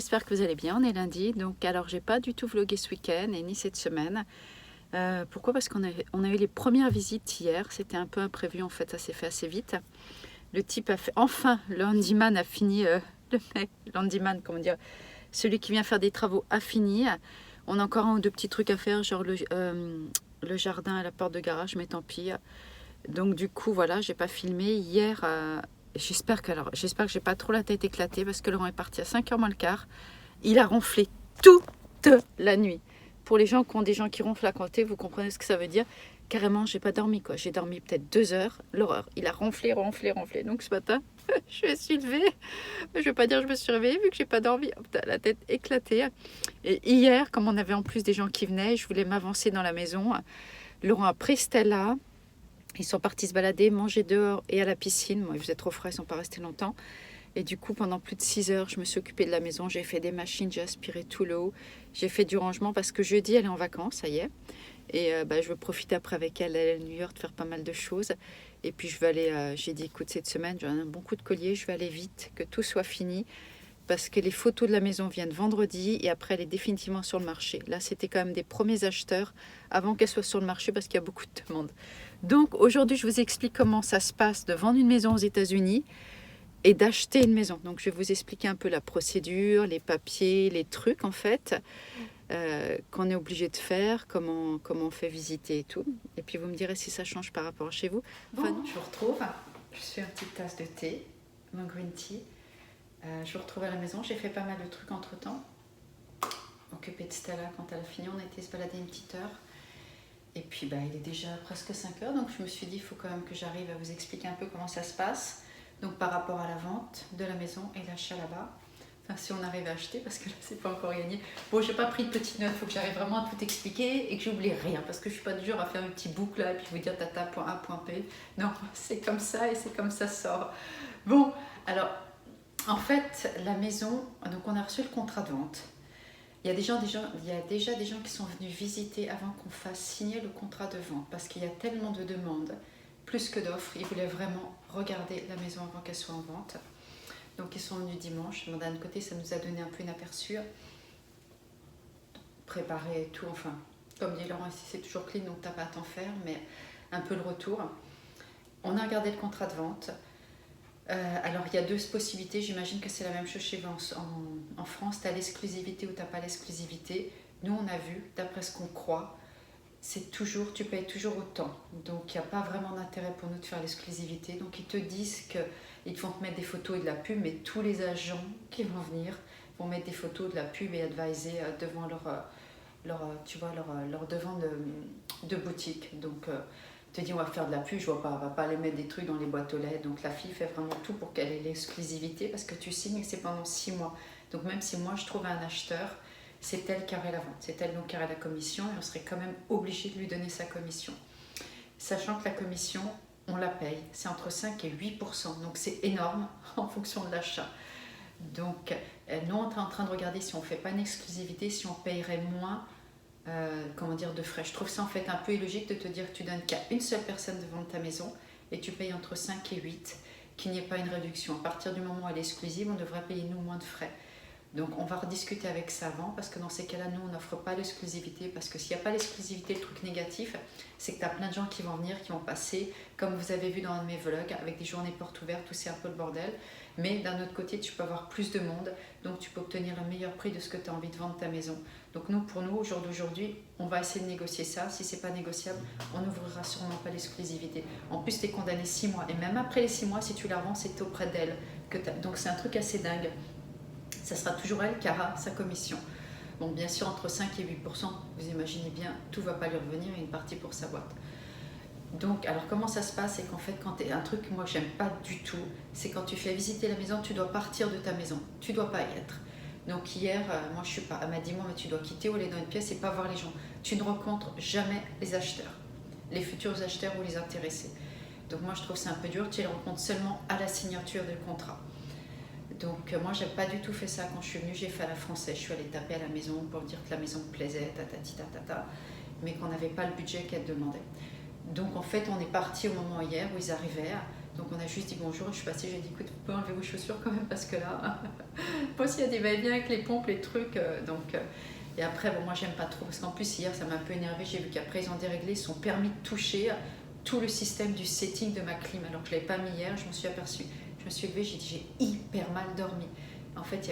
j'espère que vous allez bien, on est lundi, donc alors j'ai pas du tout vlogué ce week-end et ni cette semaine. Pourquoi? Parce on a eu les premières visites hier, c'était un peu imprévu en fait, ça s'est fait assez vite. Le type a fait, enfin le handyman a fini, le mec, l'handyman, comment dire, celui qui vient faire des travaux a fini. On a encore un ou deux petits trucs à faire, genre le jardin à la porte de garage, mais tant pis. Donc du coup voilà, j'ai pas filmé hier. J'espère que j'ai pas trop la tête éclatée parce que Laurent est parti à 5h moins le quart. Il a ronflé toute la nuit. Pour les gens qui ont des gens qui ronflent à côté, vous comprenez ce que ça veut dire. Carrément, j'ai pas dormi quoi. J'ai dormi peut-être 2 heures. L'horreur. Il a ronflé. Donc ce matin, je me suis levée. Je vais pas dire que je me suis réveillée vu que j'ai pas dormi. Oh, putain, la tête éclatée. Et hier, comme on avait en plus des gens qui venaient, je voulais m'avancer dans la maison. Laurent a pris Stella. Ils sont partis se balader, manger dehors et à la piscine. Moi, il faisait trop froid, ils ne sont pas restés longtemps. Et du coup, pendant plus de 6 heures, je me suis occupée de la maison. J'ai fait des machines, j'ai aspiré tout l'eau. J'ai fait du rangement parce que jeudi, elle est en vacances, ça y est. Et je veux profiter après avec elle, aller à New York, faire pas mal de choses. Et puis, je vais aller, j'ai dit, écoute, cette semaine, j'ai un bon coup de collier, je vais aller vite, que tout soit fini. Parce que les photos de la maison viennent vendredi et après, elle est définitivement sur le marché. Là, c'était quand même des premiers acheteurs avant qu'elle soit sur le marché parce qu'il y a beaucoup de demandes. Donc aujourd'hui, je vous explique comment ça se passe de vendre une maison aux États-Unis et d'acheter une maison. Donc je vais vous expliquer un peu la procédure, les papiers, les trucs en fait qu'on est obligé de faire, comment on fait visiter et tout. Et puis vous me direz si ça change par rapport à chez vous. Enfin, bon, je vous retrouve. Je suis une petite tasse de thé, mon green tea. Je vous retrouve à la maison. J'ai fait pas mal de trucs entre temps. Occupée de Stella quand elle a fini, on a été se balader une petite heure. Et puis il est déjà presque 5 heures, donc je me suis dit il faut quand même que j'arrive à vous expliquer un peu comment ça se passe. Donc par rapport à la vente de la maison et l'achat là-bas. Enfin si on arrive à acheter, parce que là c'est pas encore gagné. Bon, j'ai pas pris de petites notes, il faut que j'arrive vraiment à tout expliquer et que j'oublie rien, parce que je suis pas du genre à faire une petite boucle là et puis vous dire tata, point A, point P. Non, c'est comme ça et c'est comme ça sort. Bon, alors en fait la maison, donc on a reçu le contrat de vente. Il y a déjà des gens qui sont venus visiter avant qu'on fasse signer le contrat de vente parce qu'il y a tellement de demandes, plus que d'offres. Ils voulaient vraiment regarder la maison avant qu'elle soit en vente. Donc ils sont venus dimanche. D'un côté, ça nous a donné un peu une aperçu, préparer tout. Enfin, comme dit Laurent, ici c'est toujours clean, donc t'as pas à t'en faire, mais un peu le retour. On a regardé le contrat de vente. Alors il y a deux possibilités, j'imagine que c'est la même chose chez vous en France, tu as l'exclusivité ou tu n'as pas l'exclusivité. Nous on a vu, d'après ce qu'on croit, c'est toujours, tu payes toujours autant. Donc il n'y a pas vraiment d'intérêt pour nous de faire l'exclusivité. Donc ils te disent qu'ils vont te mettre des photos et de la pub, mais tous les agents qui vont venir vont mettre des photos de la pub et adviser devant leur devant de boutique. Donc te dit on va faire de la pub, je vois pas, on va pas aller mettre des trucs dans les boîtes aux lettres. Donc la fille fait vraiment tout pour qu'elle ait l'exclusivité parce que tu signes et c'est pendant 6 mois. Donc même si moi je trouve un acheteur, c'est elle qui aurait la vente, c'est elle donc qui aurait la commission et on serait quand même obligé de lui donner sa commission. Sachant que la commission, on la paye, c'est entre 5 et 8%, donc c'est énorme en fonction de l'achat. Donc nous on est en train de regarder si on fait pas une exclusivité, si on payerait moins de frais. Je trouve ça en fait un peu illogique de te dire que tu donnes qu'à une seule personne de vendre ta maison et tu payes entre 5 et 8, qu'il n'y ait pas une réduction. À partir du moment où elle est exclusive, on devrait payer nous moins de frais. Donc on va rediscuter avec ça avant parce que dans ces cas-là, nous on n'offre pas l'exclusivité parce que s'il n'y a pas l'exclusivité, le truc négatif, c'est que tu as plein de gens qui vont venir, qui vont passer, comme vous avez vu dans un de mes vlogs, avec des journées portes ouvertes où c'est un peu le bordel. Mais d'un autre côté, tu peux avoir plus de monde, donc tu peux obtenir le meilleur prix de ce que tu as envie de vendre ta maison. Donc pour nous, au jour d'aujourd'hui, on va essayer de négocier ça. Si ce n'est pas négociable, on n'ouvrira sûrement pas l'exclusivité. En plus, tu es condamné 6 mois. Et même après les 6 mois, si tu la vends, c'est auprès d'elle. Donc c'est un truc assez dingue. Ça sera toujours elle qui aura sa commission. Bon, bien sûr, entre 5 et 8%, vous imaginez bien, tout ne va pas lui revenir, il y a une partie pour sa boîte. Donc, alors comment ça se passe? C'est qu'en fait, quand tu es un truc que moi j'aime pas du tout, c'est quand tu fais visiter la maison, tu dois partir de ta maison, tu dois pas y être. Donc hier, moi je suis pas, elle m'a dit moi mais tu dois quitter ou aller dans une pièce et pas voir les gens. Tu ne rencontres jamais les acheteurs, les futurs acheteurs ou les intéressés. Donc moi je trouve ça un peu dur, tu les rencontres seulement à la signature du contrat. Donc moi j'ai pas du tout fait ça quand je suis venue, j'ai fait à la française, je suis allée taper à la maison pour dire que la maison me plaisait, mais qu'on n'avait pas le budget qu'elle demandait. Donc en fait on est parti au moment hier où ils arrivaient, Donc on a juste dit bonjour, je suis passée, j'ai dit écoute, vous pouvez enlever vos chaussures quand même parce que là, pas s'il y a des va-et-vient avec les pompes, les trucs. Et après, bon, moi j'aime pas trop parce qu'en plus hier ça m'a un peu énervé. J'ai vu qu'après ils ont déréglé, ils sont permis de toucher tout le système du setting de ma clim alors que je ne l'avais pas mis hier. Je me suis aperçue, je me suis levée, j'ai dit j'ai hyper mal dormi. En fait,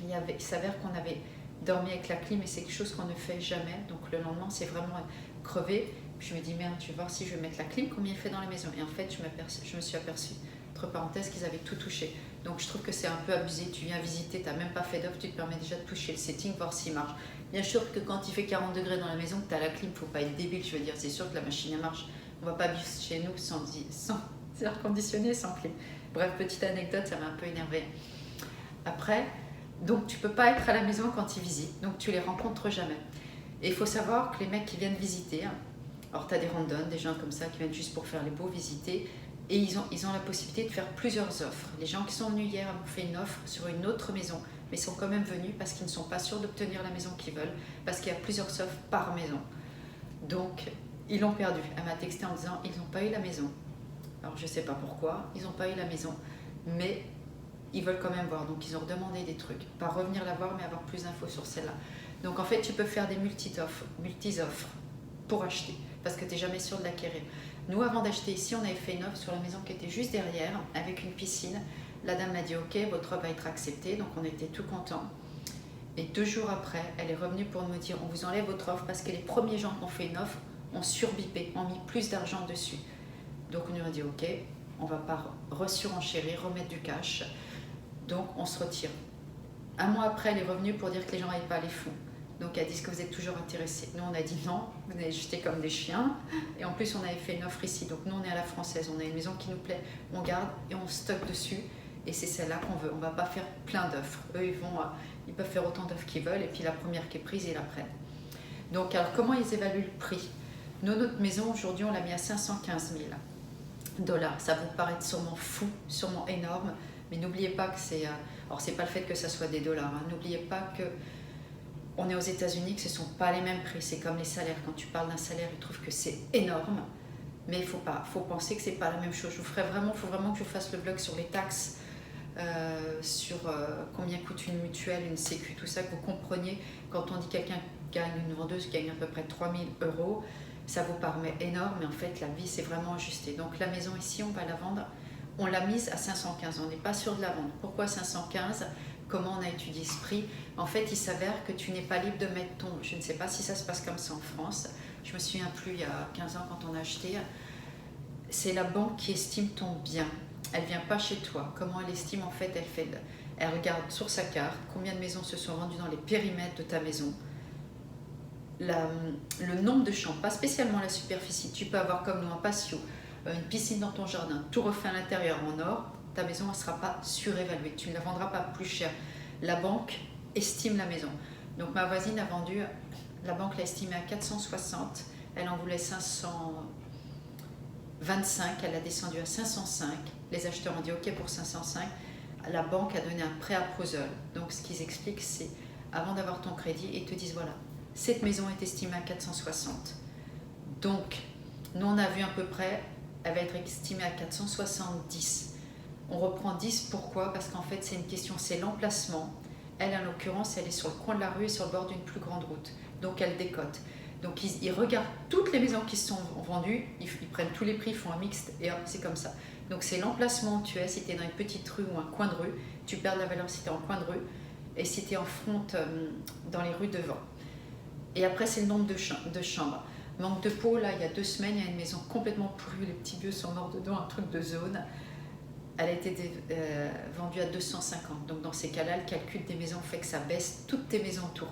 il s'avère qu'on avait dormi avec la clim et c'est quelque chose qu'on ne fait jamais. Donc le lendemain, c'est vraiment crevé. Puis je me dis merde, tu vas voir si je vais mettre la clim, combien il fait dans la maison. Et en fait, je me suis aperçue, entre parenthèses, qu'ils avaient tout touché. Donc je trouve que c'est un peu abusé. Tu viens visiter, tu n'as même pas fait d'offre, tu te permets déjà de toucher le setting, voir s'il marche. Bien sûr que quand il fait 40 degrés dans la maison, que tu as la clim, il ne faut pas être débile. Je veux dire, c'est sûr que la machine elle marche. On ne va pas vivre chez nous sans air conditionné, sans clim. Bref, petite anecdote, ça m'a un peu énervé. Après, donc tu ne peux pas être à la maison quand ils visitent, donc tu les rencontres jamais. Et il faut savoir que les mecs qui viennent visiter, alors tu as des randoms, des gens comme ça qui viennent juste pour faire les beaux visiter, et ils ont la possibilité de faire plusieurs offres. Les gens qui sont venus hier m'ont fait une offre sur une autre maison, mais sont quand même venus parce qu'ils ne sont pas sûrs d'obtenir la maison qu'ils veulent, parce qu'il y a plusieurs offres par maison. Donc, ils l'ont perdu. Elle m'a texté en disant ils n'ont pas eu la maison. Alors, je ne sais pas pourquoi, ils n'ont pas eu la maison, mais ils veulent quand même voir. Donc, ils ont demandé des trucs. Pas revenir la voir, mais avoir plus d'infos sur celle-là. Donc, en fait, tu peux faire des multi-offres pour acheter, parce que tu n'es jamais sûr de l'acquérir. Nous, avant d'acheter ici, on avait fait une offre sur la maison qui était juste derrière, avec une piscine. La dame m'a dit ok, votre offre va être acceptée, donc on était tout contents. Et 2 jours après, elle est revenue pour me dire on vous enlève votre offre parce que les premiers gens qui ont fait une offre ont surbipé, ont mis plus d'argent dessus. Donc on lui a dit ok, on ne va pas resurenchérir, remettre du cash, donc on se retire. 1 mois après, elle est revenue pour dire que les gens n'avaient pas les fonds. Donc elle dit est-ce que vous êtes toujours intéressés? Nous on a dit non, vous avez jeté comme des chiens. Et en plus on avait fait une offre ici, donc nous on est à la française, on a une maison qui nous plaît, on garde et on stocke dessus. Et c'est celle-là qu'on veut, on ne va pas faire plein d'offres. Eux ils peuvent faire autant d'offres qu'ils veulent et puis la première qui est prise, ils la prennent. Donc alors comment ils évaluent le prix? Nous, notre maison aujourd'hui on l'a mis à 515 000 $. Ça vous paraît sûrement fou, sûrement énorme, mais n'oubliez pas que c'est... alors c'est pas le fait que ça soit des dollars, hein. N'oubliez pas que on est aux États-Unis, que ce ne sont pas les mêmes prix. C'est comme les salaires. Quand tu parles d'un salaire, ils trouvent que c'est énorme. Mais il faut penser que ce n'est pas la même chose. Il faut vraiment que je fasse le blog sur les taxes, sur combien coûte une mutuelle, une sécu, tout ça, que vous compreniez. Quand on dit quelqu'un gagne, une vendeuse gagne à peu près 3 000 €, ça vous paraît énorme, mais en fait, la vie, c'est vraiment ajusté. Donc la maison ici, on va la vendre. On l'a mise à 515. On n'est pas sûr de la vendre. Pourquoi 515 ? Comment on a étudié ce prix? En fait, il s'avère que tu n'es pas libre de mettre ton... Je ne sais pas si ça se passe comme ça en France. Je me souviens plus, il y a 15 ans, quand on a acheté. C'est la banque qui estime ton bien. Elle ne vient pas chez toi. Comment elle estime? En fait, elle regarde sur sa carte combien de maisons se sont vendues dans les périmètres de ta maison. Le nombre de chambres, pas spécialement la superficie. Tu peux avoir comme nous un patio, une piscine dans ton jardin, tout refait à l'intérieur en or. Ta maison ne sera pas surévaluée, tu ne la vendras pas plus cher. La banque estime la maison. Donc ma voisine a vendu, la banque l'a estimée à 460, elle en voulait 525, elle l'a descendu à 505. Les acheteurs ont dit ok pour 505. La banque a donné un prêt à Prosol. Donc ce qu'ils expliquent, c'est avant d'avoir ton crédit, ils te disent voilà, cette maison est estimée à 460. Donc nous on a vu à peu près, elle va être estimée à 470. On reprend 10, pourquoi? Parce qu'en fait, c'est une question, c'est l'emplacement. Elle, en l'occurrence, elle est sur le coin de la rue et sur le bord d'une plus grande route. Donc, elle décote. Donc, ils regardent toutes les maisons qui sont vendues, ils prennent tous les prix, ils font un mixte et hop, c'est comme ça. Donc, c'est l'emplacement où tu es. Si tu es dans une petite rue ou un coin de rue, tu perds de la valeur si tu es en coin de rue et si tu es en front dans les rues devant. Et après, c'est le nombre de chambres. Manque de peau, là, il y a 2 semaines, il y a une maison complètement pourrie, les petits vieux sont morts dedans, un truc de zone. Elle a été vendue à 250. Donc dans ces cas-là, le calcul des maisons fait que ça baisse toutes tes maisons autour.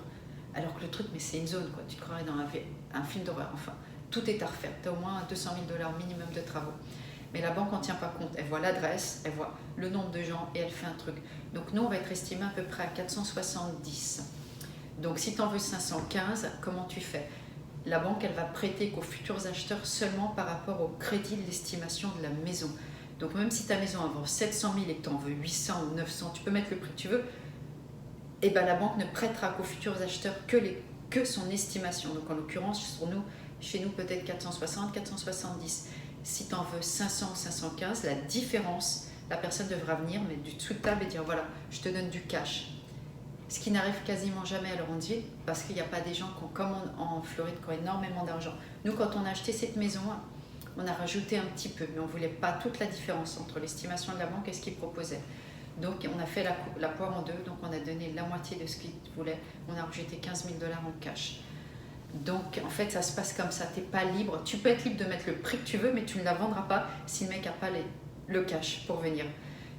Alors que le truc, mais c'est une zone, quoi. Tu te croirais dans un film d'horreur. Enfin, tout est à refaire. Tu as au moins 200 000 $ minimum de travaux. Mais la banque n'en tient pas compte. Elle voit l'adresse, elle voit le nombre de gens et elle fait un truc. Donc nous, on va être estimé à peu près à 470. Donc si tu en veux 515, comment tu fais? La banque, elle va prêter qu'aux futurs acheteurs seulement par rapport au crédit de l'estimation de la maison. Donc même si ta maison en vaut 700 000 et que tu en veux 800 ou 900, tu peux mettre le prix que tu veux, et ben la banque ne prêtera qu'aux futurs acheteurs que son estimation. Donc en l'occurrence, chez nous peut-être 460, 470. Si tu en veux 500, 515, la différence, la personne devra venir, mettre du dessous de table et dire voilà, je te donne du cash. Ce qui n'arrive quasiment jamais à Laurentier, parce qu'il n'y a pas des gens qui ont, comme en Floride, qui ont énormément d'argent. Nous, quand on a acheté cette maison, on a rajouté un petit peu, mais on ne voulait pas toute la différence entre l'estimation de la banque et ce qu'ils proposaient. Donc, on a fait la poire en deux, donc on a donné la moitié de ce qu'ils voulaient. On a rejeté 15 000 $ en cash. Donc, en fait, ça se passe comme ça. Tu n'es pas libre. Tu peux être libre de mettre le prix que tu veux, mais tu ne la vendras pas si le mec n'a pas le cash pour venir.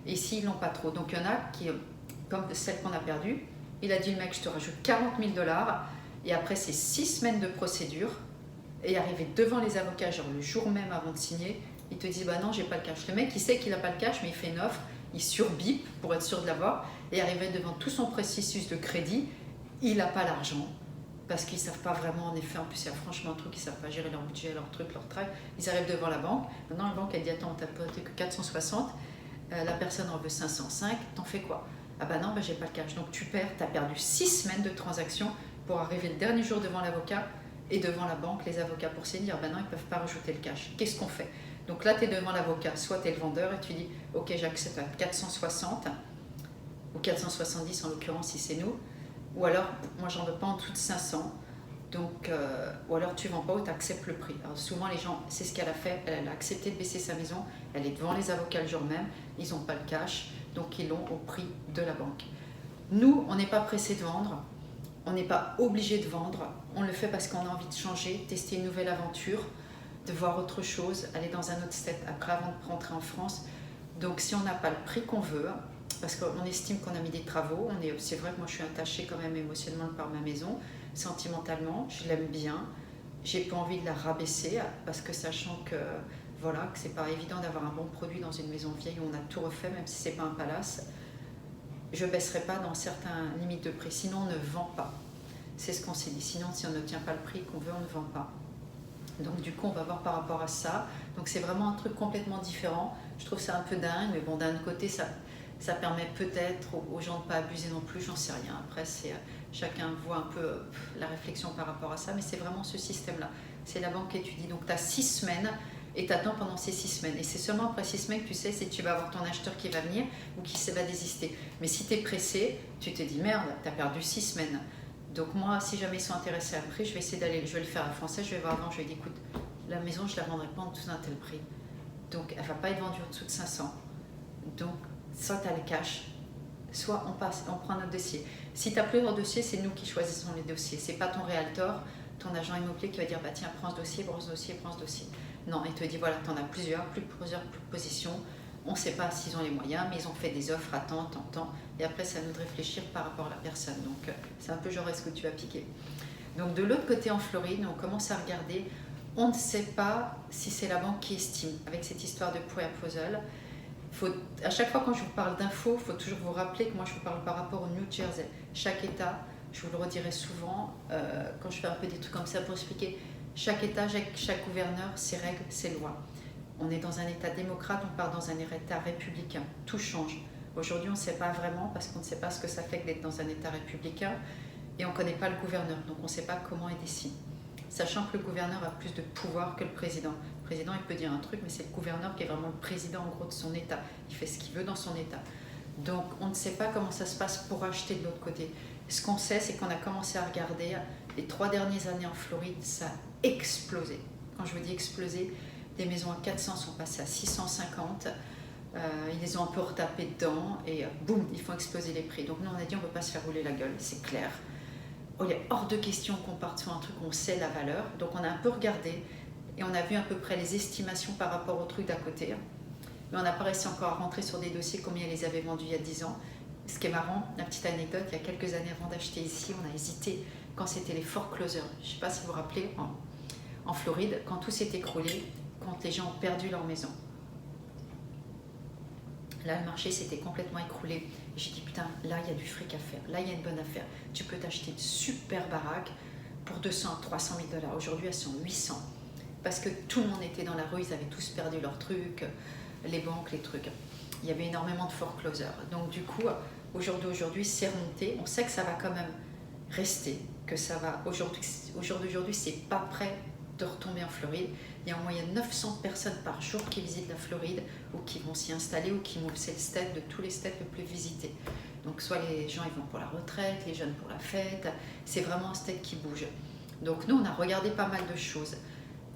Et s'ils n'ont pas trop. Donc, il y en a qui, comme celle qu'on a perdue, il a dit, le mec, je te rajoute 40 000 $. Et après, c'est 6 semaines de procédure. Et arrivé devant les avocats, genre le jour même avant de signer, il te dit, bah non, j'ai pas le cash. Le mec, il sait qu'il n'a pas le cash, mais il fait une offre, il surbip pour être sûr de l'avoir. Et arrivé devant tout son processus de crédit, il n'a pas l'argent. Parce qu'ils ne savent pas vraiment, en effet, en plus, il y a franchement un truc, ils ne savent pas gérer leur budget, leur truc, leur travail. Ils arrivent devant la banque. Maintenant, la banque, elle dit, attends, t'as posé que 460, la personne en veut 505, t'en fais quoi? Ah bah non, bah j'ai pas le cash. Donc tu perds, tu as perdu 6 semaines de transaction pour arriver le dernier jour devant l'avocat et devant la banque, les avocats pour se dire, bah non, ils ne peuvent pas rajouter le cash. Qu'est-ce qu'on fait? Donc là, tu es devant l'avocat, soit tu es le vendeur et tu dis, ok, j'accepte à 460 ou 470 en l'occurrence si c'est nous, ou alors, moi j'en veux pas en dessous de 500. Donc, ou alors tu ne vends pas ou tu acceptes le prix. Alors souvent les gens, c'est ce qu'elle a fait, elle a accepté de baisser sa maison, elle est devant les avocats le jour même, ils n'ont pas le cash, donc ils l'ont au prix de la banque. Nous, on n'est pas pressé de vendre, on n'est pas obligé de vendre, on le fait parce qu'on a envie de changer, tester une nouvelle aventure, de voir autre chose, aller dans un autre step après avant de rentrer en France. Donc si on n'a pas le prix qu'on veut, parce qu'on estime qu'on a mis des travaux, c'est vrai que moi je suis attachée quand même émotionnellement par ma maison, sentimentalement, je l'aime bien, j'ai pas envie de la rabaisser parce que sachant que voilà, que c'est pas évident d'avoir un bon produit dans une maison vieille où on a tout refait, même si c'est pas un palace, je baisserai pas dans certaines limites de prix, sinon on ne vend pas. C'est ce qu'on s'est dit, sinon si on n'obtient pas le prix qu'on veut, on ne vend pas. Donc du coup on va voir par rapport à ça, donc c'est vraiment un truc complètement différent, je trouve ça un peu dingue, mais bon d'un côté ça permet peut-être aux gens de ne pas abuser non plus, j'en sais rien. Après, chacun voit un peu la réflexion par rapport à ça, mais c'est vraiment ce système-là. C'est la banque qui étudie. Donc, tu as 6 semaines et tu attends pendant ces 6 semaines. Et c'est seulement après 6 semaines que tu sais si tu vas avoir ton acheteur qui va venir ou qui va désister. Mais si tu es pressé, tu te dis merde, tu as perdu 6 semaines. Donc, moi, si jamais ils sont intéressés à un prix, je vais essayer je vais le faire à français, je vais voir avant, je vais dire écoute, la maison, je ne la vendrai pas en dessous d'un tel prix. Donc, elle ne va pas être vendue en dessous de 500. Donc, soit tu as le cash, soit on prend notre dossier. Si tu n'as plus de dossier, c'est nous qui choisissons les dossiers. Ce n'est pas ton realtor, ton agent immobilier qui va dire bah, tiens, prends ce dossier, prends ce dossier, prends ce dossier. Non, il te dit voilà, tu en as plusieurs positions. On ne sait pas s'ils ont les moyens, mais ils ont fait des offres à tant. Et après, c'est à nous de réfléchir par rapport à la personne. Donc, c'est un peu genre est-ce que tu vas piquer. Donc, de l'autre côté, en Floride, on commence à regarder. On ne sait pas si c'est la banque qui estime, avec cette histoire de proposal. À chaque fois quand je vous parle d'infos, il faut toujours vous rappeler que moi je vous parle par rapport au New Jersey. Chaque État, je vous le redirai souvent, quand je fais un peu des trucs comme ça pour expliquer, chaque État, chaque gouverneur, ses règles, ses lois. On est dans un État démocrate, on part dans un État républicain. Tout change. Aujourd'hui, on ne sait pas vraiment parce qu'on ne sait pas ce que ça fait d'être dans un État républicain et on ne connaît pas le gouverneur, donc on ne sait pas comment il décide. Sachant que le gouverneur a plus de pouvoir que le président. Le président, il peut dire un truc, mais c'est le gouverneur qui est vraiment le président en gros de son État. Il fait ce qu'il veut dans son État. Donc, on ne sait pas comment ça se passe pour acheter de l'autre côté. Ce qu'on sait, c'est qu'on a commencé à regarder les 3 dernières années en Floride, ça a explosé. Quand je vous dis explosé, des maisons à 400 sont passées à 650. Ils les ont un peu retapés dedans et boum, ils font exploser les prix. Donc, nous, on a dit, on ne veut pas se faire rouler la gueule, c'est clair. Oh, il est hors de question qu'on parte sur un truc où on sait la valeur. Donc on a un peu regardé et on a vu à peu près les estimations par rapport au truc d'à côté. Mais on n'a pas réussi encore à rentrer sur des dossiers combien ils les avaient vendus il y a 10 ans. Ce qui est marrant, la petite anecdote, il y a quelques années avant d'acheter ici, on a hésité quand c'était les foreclosures. Je ne sais pas si vous vous rappelez, en Floride, quand tout s'est écroulé, quand les gens ont perdu leur maison. Là, le marché s'était complètement écroulé. J'ai dit, putain, là, il y a du fric à faire. Là, il y a une bonne affaire. Tu peux t'acheter une super baraque pour 200, 300 000 $. Aujourd'hui, elles sont 800. Parce que tout le monde était dans la rue, ils avaient tous perdu leurs trucs, les banques, les trucs. Il y avait énormément de foreclosures. Donc, du coup, aujourd'hui, c'est remonté. On sait que ça va quand même rester, que ça va... Aujourd'hui, c'est pas prêt de retomber en Floride. Il y a en moyenne 900 personnes par jour qui visitent la Floride ou qui vont s'y installer ou qui mouvent. C'est le state de tous les states le plus visités. Donc soit les gens ils vont pour la retraite, les jeunes pour la fête. C'est vraiment un state qui bouge. Donc nous on a regardé pas mal de choses.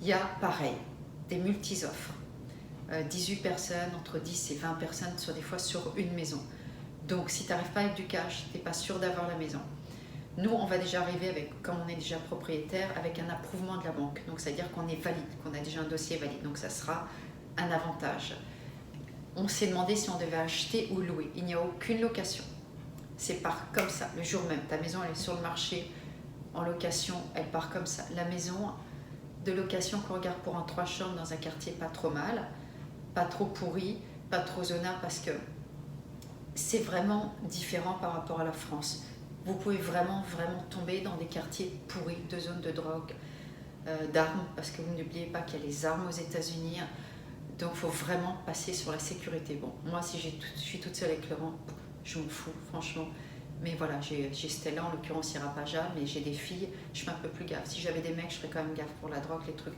Il y a pareil, des multi-offres. 18 personnes, entre 10 et 20 personnes des fois sur une maison. Donc si tu n'arrives pas avec du cash, tu n'es pas sûr d'avoir la maison. Nous, on va déjà arriver avec, comme on est déjà propriétaire, avec un approuvement de la banque. Donc, c'est-à-dire qu'on est valide, qu'on a déjà un dossier valide. Donc, ça sera un avantage. On s'est demandé si on devait acheter ou louer. Il n'y a aucune location. C'est part comme ça, le jour même. Ta maison, elle est sur le marché, en location, elle part comme ça. La maison de location qu'on regarde pour un 3 chambres dans un quartier pas trop mal, pas trop pourri, pas trop zonard, parce que c'est vraiment différent par rapport à la France. Vous pouvez vraiment tomber dans des quartiers pourris de zones de drogue, d'armes, parce que vous n'oubliez pas qu'il y a les armes aux États-Unis. Donc il faut vraiment passer sur la sécurité. Bon, moi si je suis toute seule avec Laurent, je m'en fous franchement. Mais voilà, j'ai Stella en l'occurrence, il n'y ira pas jamais, mais j'ai des filles, je fais un peu plus gaffe. Si j'avais des mecs, je ferais quand même gaffe pour la drogue, les trucs.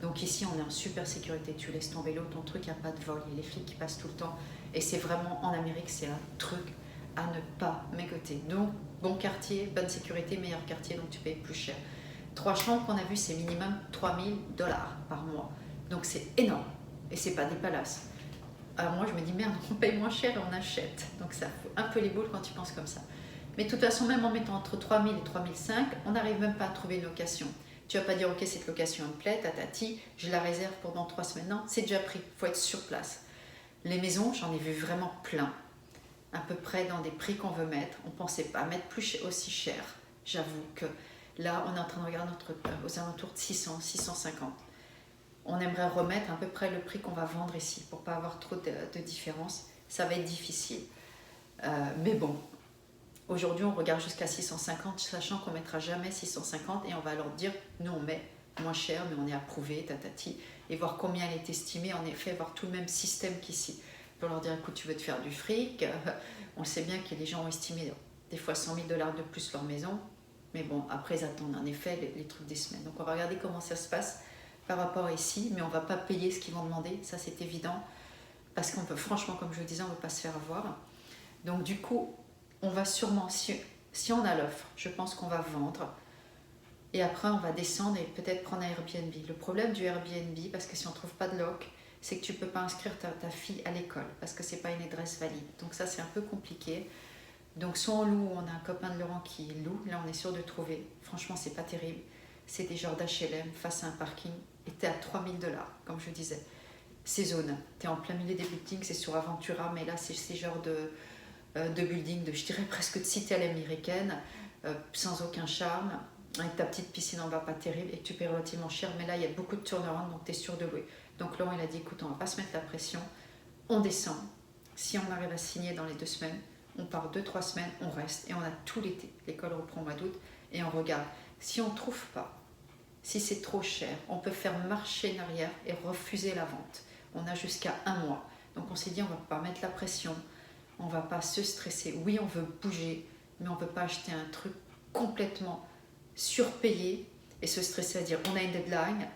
Donc ici on est en super sécurité, tu laisses ton vélo, ton truc, il n'y a pas de vol, il y a les flics qui passent tout le temps. Et c'est vraiment, en Amérique, c'est un truc à ne pas mégoter. Donc, bon quartier, bonne sécurité, meilleur quartier, donc tu payes plus cher. 3 chambres qu'on a vu, c'est minimum $3000 par mois. Donc c'est énorme. Et c'est pas des palaces. Alors moi, je me dis, merde, on paye moins cher et on achète. Donc ça fout un peu les boules quand tu penses comme ça. Mais de toute façon, même en mettant entre 3000 et 3005, on n'arrive même pas à trouver une location. Tu vas pas dire, ok, cette location me plaît, tatati, je la réserve pendant 3 semaines. Non, c'est déjà pris, il faut être sur place. Les maisons, j'en ai vu vraiment plein. À peu près dans des prix qu'on veut mettre. On ne pensait pas mettre aussi cher. J'avoue que là, on est en train de regarder notre aux alentours de 600, 650. On aimerait remettre à peu près le prix qu'on va vendre ici pour ne pas avoir trop de différence. Ça va être difficile. Mais bon, aujourd'hui, on regarde jusqu'à 650, sachant qu'on ne mettra jamais 650 et on va leur dire, nous, on met moins cher, mais on est approuvé, tatati, et voir combien elle est estimée, en effet, voir tout le même système qu'ici. Pour leur dire, écoute, tu veux te faire du fric, on sait bien que les gens ont estimé des fois $100 000 de plus leur maison, mais bon, après ils attendent en effet les trucs des semaines. Donc on va regarder comment ça se passe par rapport à ici, mais on ne va pas payer ce qu'ils vont demander, ça c'est évident, parce qu'on peut, franchement, comme je vous disais, on ne veut pas se faire avoir. Donc du coup, on va sûrement, si on a l'offre, je pense qu'on va vendre, et après on va descendre et peut-être prendre un Airbnb. Le problème du Airbnb, parce que si on ne trouve pas de loc, c'est que tu ne peux pas inscrire ta fille à l'école parce que ce n'est pas une adresse valide. Donc ça, c'est un peu compliqué. Donc soit on loue, on a un copain de Laurent qui loue, là on est sûr de trouver. Franchement, c'est pas terrible. C'est des genres d'HLM face à un parking et tu es à $3000, comme je disais. Ces zones, tu es en plein milieu des buildings, c'est sur Aventura, mais là c'est ces genres de buildings, je dirais presque de cité à l'américaine, sans aucun charme, avec ta petite piscine en bas pas terrible et que tu payes relativement cher, mais là il y a beaucoup de turnaround, donc tu es sûr de louer. Donc Laurent il a dit, écoute, on va pas se mettre la pression, on descend, si on arrive à signer dans les 2 semaines, on part 2-3 semaines, on reste et on a tout l'été, l'école reprend au mois d'août et on regarde. Si on ne trouve pas, si c'est trop cher, on peut faire marche en arrière et refuser la vente. On a jusqu'à 1 mois, donc on s'est dit on va pas mettre la pression, on va pas se stresser. Oui, on veut bouger, mais on ne veut pas acheter un truc complètement surpayé et se stresser à dire on a une deadline,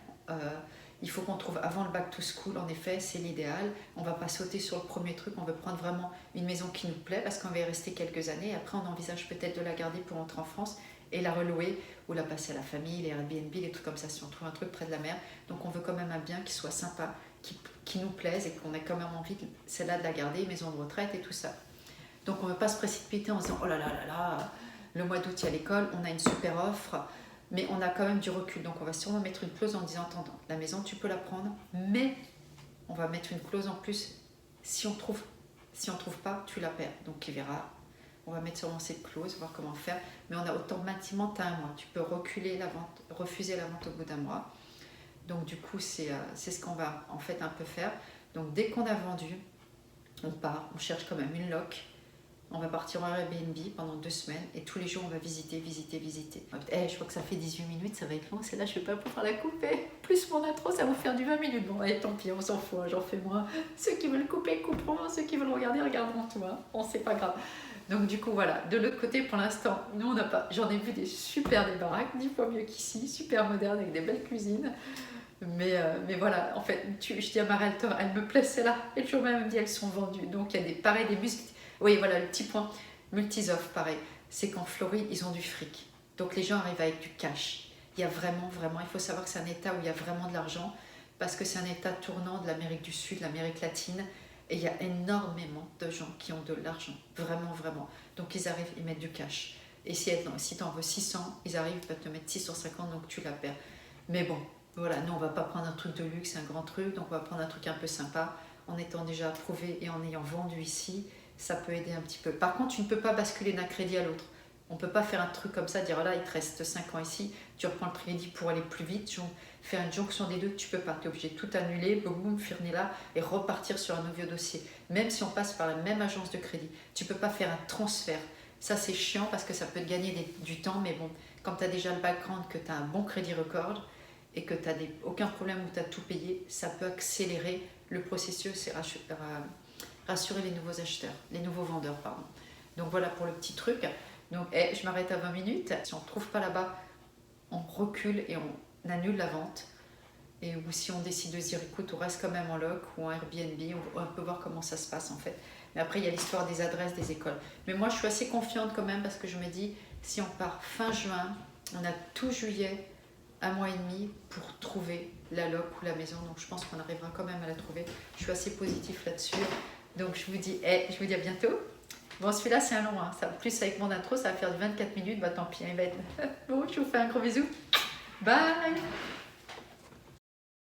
il faut qu'on trouve avant le back to school, en effet c'est l'idéal, on ne va pas sauter sur le premier truc, on veut prendre vraiment une maison qui nous plaît parce qu'on va y rester quelques années et après on envisage peut-être de la garder pour rentrer en France et la relouer ou la passer à la famille, les Airbnb, les trucs comme ça si on trouve un truc près de la mer. Donc on veut quand même un bien qui soit sympa, qui nous plaise et qu'on ait quand même envie, celle-là, de la garder, maison de retraite et tout ça. Donc on ne veut pas se précipiter en se disant oh là là là là, le mois d'août il y a l'école, on a une super offre, mais on a quand même du recul. Donc on va sûrement mettre une clause en disant attends, la maison tu peux la prendre, mais on va mettre une clause en plus, si on trouve pas, tu la perds. Donc il verra, on va mettre sûrement cette clause, voir comment faire, mais on a automatiquement, tu as 1 mois, tu peux reculer la vente, refuser la vente au bout d'1 mois. Donc du coup c'est ce qu'on va en fait un peu faire. Donc dès qu'on a vendu, on part, on cherche quand même une loc. On va partir en Airbnb pendant 2 semaines et tous les jours on va visiter, visiter, visiter. Je crois que ça fait 18 minutes, ça va être long, celle-là je vais pas pouvoir la couper. Plus mon intro, ça va vous faire du 20 minutes. Bon, allez, tant pis, on s'en fout, hein, j'en fais moins. Ceux qui veulent couper, couperont. Ceux qui veulent regarder, regarderont tout. Hein. Bon, c'est pas grave. Donc du coup, voilà. De l'autre côté, pour l'instant, nous on n'a pas... J'en ai vu des super des baraques, 10 fois mieux qu'ici, super modernes, avec des belles cuisines. Mais voilà, en fait, je dis à ma realtor, elle me plaît celle-là. Et le jour même, elle me dit, elles sont vendues. Donc il y a des muscles. Oui, voilà, le petit point. Multisoft, pareil. C'est qu'en Floride, ils ont du fric. Donc les gens arrivent avec du cash. Il y a vraiment, il faut savoir que c'est un état où il y a vraiment de l'argent parce que c'est un état tournant de l'Amérique du Sud, de l'Amérique latine. Et il y a énormément de gens qui ont de l'argent. Vraiment, vraiment. Donc ils arrivent, ils mettent du cash. Et si tu en veux 600, ils arrivent, ils peuvent te mettre 650, donc tu la perds. Mais bon, voilà, nous on va pas prendre un truc de luxe, un grand truc, donc on va prendre un truc un peu sympa. En étant déjà approuvé et en ayant vendu ici, ça peut aider un petit peu. Par contre, tu ne peux pas basculer d'un crédit à l'autre. On ne peut pas faire un truc comme ça, dire là, il te reste 5 ans ici, tu reprends le crédit pour aller plus vite, faire une jonction des deux, tu peux pas. Tu es obligé de tout annuler, boum, finir là et repartir sur un nouveau dossier. Même si on passe par la même agence de crédit, tu ne peux pas faire un transfert. Ça, c'est chiant parce que ça peut te gagner du temps, mais bon, quand tu as déjà le background, que tu as un bon crédit record et que tu n'as aucun problème où tu as tout payé, ça peut accélérer le processus et rassurer les nouveaux acheteurs, les nouveaux vendeurs, pardon. Donc voilà pour le petit truc. Donc je m'arrête à 20 minutes. Si on ne trouve pas là-bas, on recule et on annule la vente. Ou si on décide de se dire écoute, on reste quand même en loc ou en Airbnb, on peut voir comment ça se passe en fait. Mais après, il y a l'histoire des adresses des écoles. Mais moi, je suis assez confiante quand même parce que je me dis, si on part fin juin, on a tout juillet, 1 mois et demi pour trouver la loc ou la maison. Donc je pense qu'on arrivera quand même à la trouver. Je suis assez positif là-dessus. Donc je vous dis à bientôt. Bon, celui-là c'est un long, hein. Ça, plus avec mon intro, ça va faire 24 minutes. Bah tant pis, il va être... Bon, je vous fais un gros bisou. Bye.